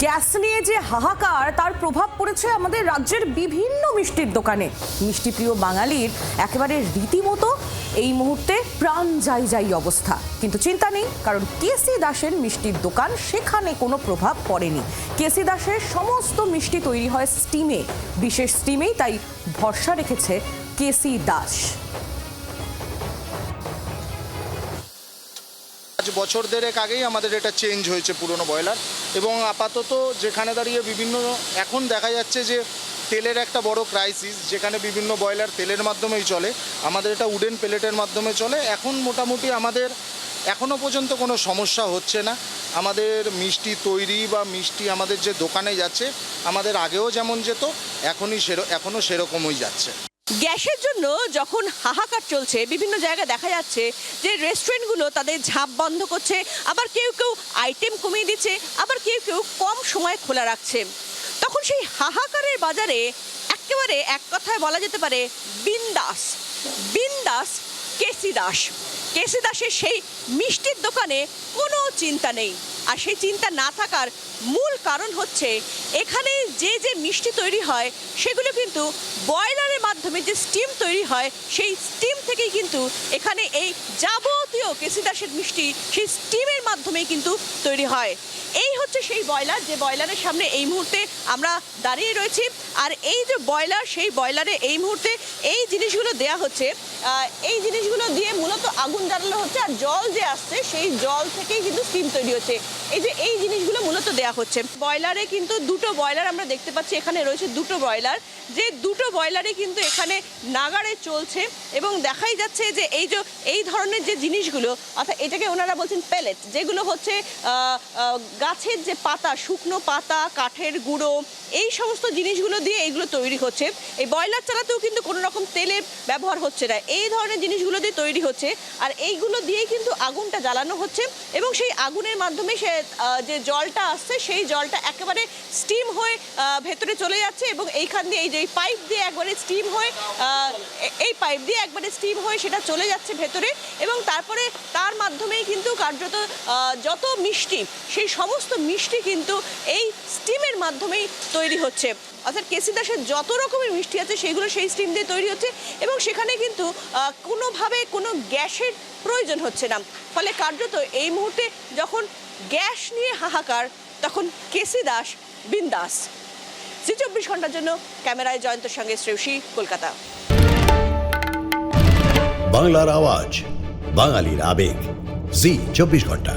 Gas নিয়ে যে হাহাকার তার প্রভাব পড়েছে আমাদের রাজ্যের বিভিন্ন মিষ্টির দোকানে। মিষ্টিপ্রিয় বাঙালির একেবারে রীতিমতো এই মুহূর্তে প্রাণ যাই যাই অবস্থা। কিন্তু চিন্তা নেই, কারণ কেসি দাসের মিষ্টির দোকান, সেখানে কোনো প্রভাব পড়েনি। কেসি দাসের সমস্ত মিষ্টি তৈরি হয় স্টিমে, বিশেষ স্টিমেই, তাই ভরসা রেখেছে কেসি দাস। বছর দেড়েক আগেই আমাদের এটা চেঞ্জ হয়েছে পুরনো বয়লার, এবং আপাতত যেখানে দাঁড়িয়ে বিভিন্ন এখন দেখা যাচ্ছে যে তেলের একটা বড় ক্রাইসিস, যেখানে বিভিন্ন বয়লার তেলের মাধ্যমেই চলে, আমাদের এটা উডেন পেলেটের মাধ্যমে চলে। এখন মোটামুটি আমাদের এখনও পর্যন্ত কোনো সমস্যা হচ্ছে না। আমাদের মিষ্টি তৈরি বা মিষ্টি আমাদের যে দোকানে যাচ্ছে, আমাদের আগেও যেমন যেত এখনও সেরকমই যাচ্ছে। গ্যাসের জন্য যখন হাহাকার চলছে, বিভিন্ন জায়গায় দেখা যাচ্ছে যে রেস্টুরেন্টগুলো তাদের ঝাঁপ বন্ধ করছে, আবার কেউ কেউ আইটেম কমিয়ে দিচ্ছে, আবার কেউ কেউ কম সময় খোলা রাখছে। তখন সেই হাহাকারের বাজারে একেবারে এক কথায় বলা যেতে পারে বিন্দাস কেসি দাস। কেসি দাসের সেই মিষ্টির দোকানে কোনো চিন্তা নেই। আর সেই চিন্তা না থাকার মূল কারণ হচ্ছে এখানে যে যে মিষ্টি তৈরি হয় সেগুলো কিন্তু বয়লারের মাধ্যমে যে স্টিম তৈরি হয়, সেই স্টিম থেকেই কিন্তু এখানে এই যাবতীয় কেসি দাসের মিষ্টি সেই স্টিমের মাধ্যমেই কিন্তু তৈরি হয়। এই হচ্ছে সেই বয়লার, যে বয়লারের সামনে এই মুহূর্তে আমরা দাঁড়িয়ে রয়েছি। আর এই যে বয়লার, সেই বয়লারে এই মুহূর্তে এই জিনিসগুলো দেয়া হচ্ছে। এই জিনিসগুলো দিয়ে মূলত আগুন জ্বালানো হচ্ছে, আর জল যে আসছে সেই জল থেকেই কিন্তু স্টিম তৈরি হচ্ছে। এই জিনিসগুলো মূলত দেয়া হচ্ছে বয়লারে। কিন্তু দুটো বয়লার আমরা দেখতে পাচ্ছি, এখানে রয়েছে দুটো বয়লার, যে দুটো বয়লারে কিন্তু এখানে নাগাড়ে চলছে। এবং দেখাই যাচ্ছে যে এই ধরনের যে জিনিসগুলো, অর্থাৎ এটাকে ওনারা বলছেন পেলেট, যেগুলো হচ্ছে গাছের যে পাতা, শুকনো পাতা, কাঠের গুঁড়ো, এই সমস্ত জিনিসগুলো দিয়ে এইগুলো তৈরি হচ্ছে। এই বয়লার চালাতেও কিন্তু কোনো রকম তেলের ব্যবহার হচ্ছে না, এই ধরনের জিনিসগুলো দিয়ে তৈরি হচ্ছে। আর এইগুলো দিয়েই কিন্তু আগুনটা জ্বালানো হচ্ছে, এবং সেই আগুনের মাধ্যমে সে যে জলটা আসছে সেই জলটা একেবারে স্টিম হয়ে ভেতরে চলে যাচ্ছে। এবং এইখান দিয়ে এই যে পাইপ দিয়ে একবারে স্টিম হয়ে সেটা চলে যাচ্ছে ভেতরে, এবং তারপরে তার মাধ্যমেই কিন্তু কার্যত যত মিষ্টি, সেই সমস্ত মিষ্টি কিন্তু এই স্টিমের মাধ্যমেই তৈরি হচ্ছে। অর্থাৎ কেসি দাসের যত রকমের মিষ্টি আছে সেগুলো সেই স্টিম দিয়ে তৈরি হচ্ছে, এবং সেখানে কিন্তু কোনোভাবে কোনো গ্যাসের প্রয়োজন হচ্ছে না। ফলে কার্যত এই মুহূর্তে যখন গ্যাস নিয়ে হাহাকার, তখন কেসি দাস বিন্দাস। জি 24 ঘন্টার জন্য ক্যামেরায় জয়ন্তর সঙ্গে শ্রেয়সী, কলকাতা। বাংলার আওয়াজ, বাঙালির আবেগ, জি 24 ঘন্টা।